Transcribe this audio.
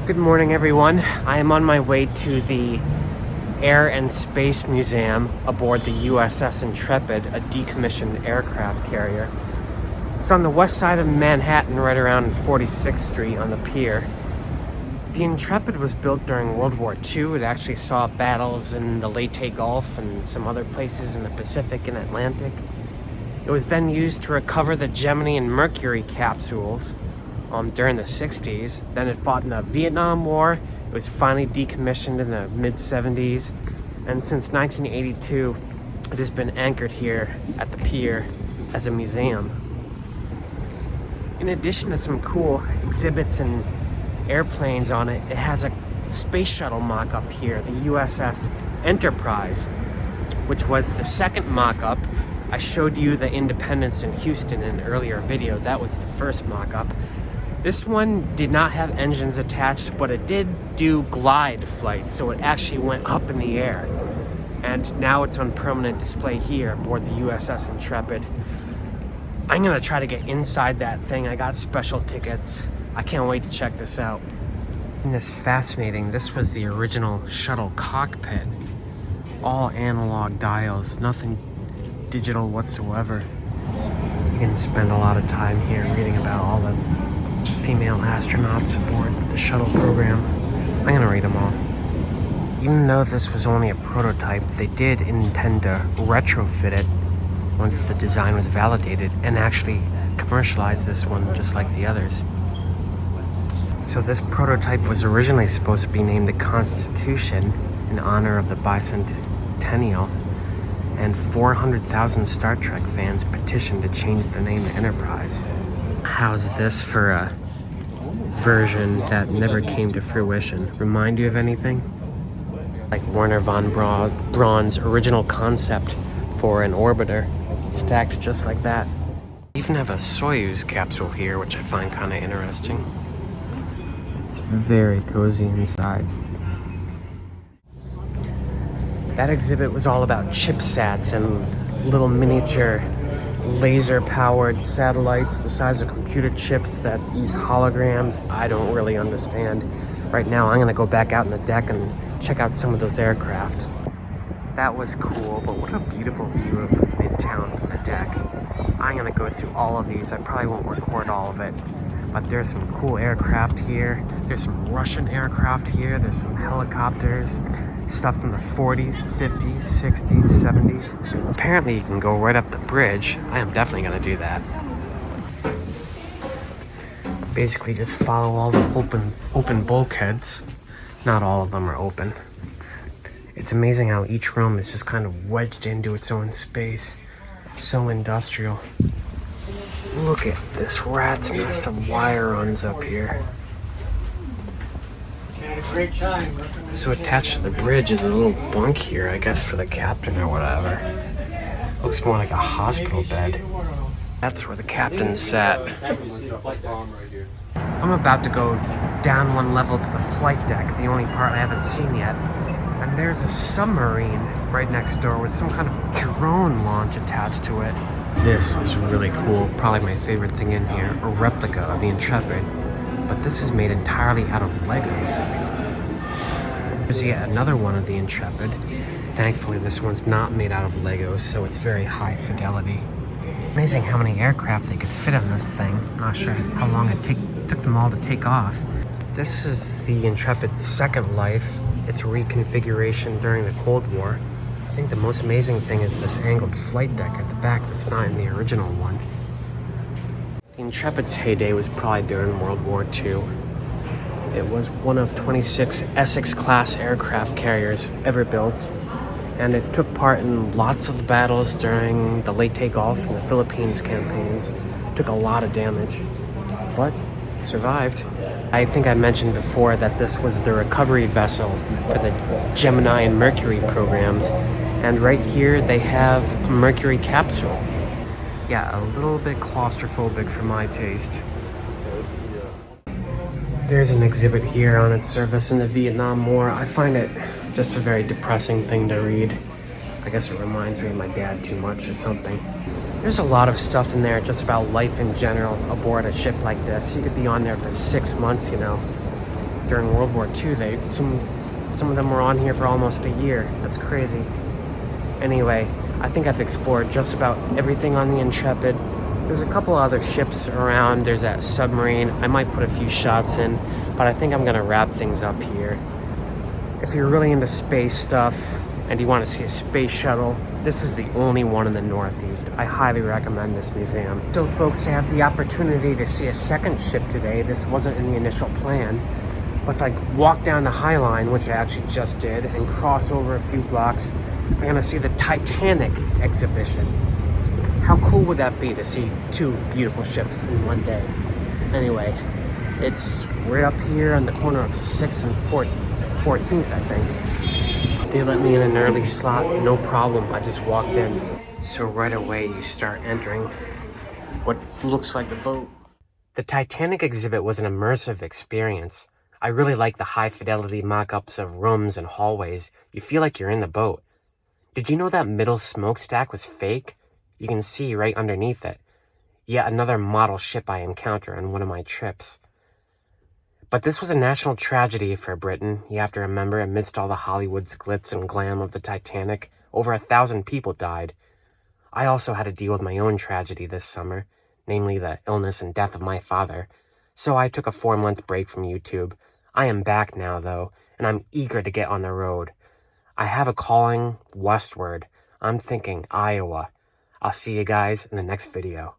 Good morning, everyone. I am on my way to the Air and Space Museum aboard the USS Intrepid, a decommissioned aircraft carrier. It's on the west side of Manhattan, right around 46th Street on the pier. The Intrepid was built during World War II. It actually saw battles in the Leyte Gulf and some other places in the Pacific and Atlantic. It was then used to recover the Gemini and Mercury capsules during the 60s. Then it fought in the Vietnam War. It was finally decommissioned in the mid-70s. And since 1982, it has been anchored here at the pier as a museum. In addition to some cool exhibits and airplanes on it, it has a space shuttle mock-up here, the USS Enterprise, which was the second mock-up. I showed you the Independence in Houston in an earlier video. That was the first mock-up. This one did not have engines attached, but it did do glide flight, so it actually went up in the air. And now it's on permanent display here aboard the USS Intrepid. I'm gonna try to get inside that thing. I got special tickets. I can't wait to check this out. And this fascinating, this was the original shuttle cockpit. All analog dials, nothing digital whatsoever. So you can spend a lot of time here reading about all the female astronauts aboard the shuttle program. I'm gonna read them all. Even though this was only a prototype, they did intend to retrofit it once the design was validated and actually commercialize this one just like the others. So this prototype was originally supposed to be named the Constitution in honor of the bicentennial, and 400,000 Star Trek fans petitioned to change the name to Enterprise. How's this for a version that never came to fruition? Remind you of anything? Like Werner von Braun's original concept for an orbiter, stacked just like that. We even have a Soyuz capsule here, which I find kind of interesting. It's very cozy inside. That exhibit was all about chipsats and little miniature laser-powered satellites the size of computer chips that use holograms. I don't really understand. Right now, I'm gonna go back out on the deck and check out some of those aircraft. That was cool, but what a beautiful view of Midtown from the deck. I'm gonna go through all of these. I probably won't record all of it, but there's some cool aircraft here. There's some Russian aircraft here. There's some helicopters. Stuff from the 40s, 50s, 60s, 70s. Apparently you can go right up the bridge. I am definitely gonna do that. Basically just follow all the open bulkheads. Not all of them are open. It's amazing how each room is just kind of wedged into its own space. So industrial. Look at this rat's nest of wire runs up here. So attached to the bridge is a little bunk here, I guess for the captain or whatever. Looks more like a hospital bed. That's where the captain sat. I'm about to go down one level to the flight deck, the only part I haven't seen yet. And there's a submarine right next door with some kind of drone launch attached to it. This is really cool, probably my favorite thing in here, a replica of the Intrepid. But this is made entirely out of Legos. There's yet another one of the Intrepid. Thankfully, this one's not made out of Legos, so it's very high fidelity. Amazing how many aircraft they could fit on this thing. Not sure how long it took them all to take off. This is the Intrepid's second life. Its reconfiguration during the Cold War. I think the most amazing thing is this angled flight deck at the back that's not in the original one. The Intrepid's heyday was probably during World War II. It was one of 26 Essex-class aircraft carriers ever built, and it took part in lots of battles during the Leyte Gulf and the Philippines campaigns. It took a lot of damage, but it survived. I think I mentioned before that this was the recovery vessel for the Gemini and Mercury programs, and right here they have a Mercury capsule. Yeah, a little bit claustrophobic for my taste. There's an exhibit here on its service in the Vietnam War. I find it just a very depressing thing to read. I guess it reminds me of my dad too much or something. There's a lot of stuff in there just about life in general aboard a ship like this. You could be on there for 6 months, you know. during World War II. Some of them were on here for almost a year. That's crazy. Anyway, I think I've explored just about everything on the Intrepid. There's a couple other ships around. There's that submarine. I might put a few shots in, but I think I'm gonna wrap things up here. If you're really into space stuff and you want to see a space shuttle, this is the only one in the Northeast. I highly recommend this museum. So folks, I have the opportunity to see a second ship today. This wasn't in the initial plan, but if I walk down the High Line, which I actually just did, and cross over a few blocks, I'm gonna see the Titanic exhibition. How cool would that be to see two beautiful ships in one day? Anyway, it's right up here on the corner of 6th and 14th, I think. They let me in an early slot, no problem. I just walked in. So right away you start entering what looks like the boat. The Titanic exhibit was an immersive experience. I really like the high fidelity mock-ups of rooms and hallways. You feel like you're in the boat. Did you know that middle smokestack was fake? You can see right underneath it. Yet another model ship I encounter on one of my trips. But this was a national tragedy for Britain. You have to remember, amidst all the Hollywood's glitz and glam of the Titanic, over 1,000 people died. I also had to deal with my own tragedy this summer, namely the illness and death of my father. So I took a 4-month break from YouTube. I am back now, though, and I'm eager to get on the road. I have a calling westward. I'm thinking Iowa. I'll see you guys in the next video.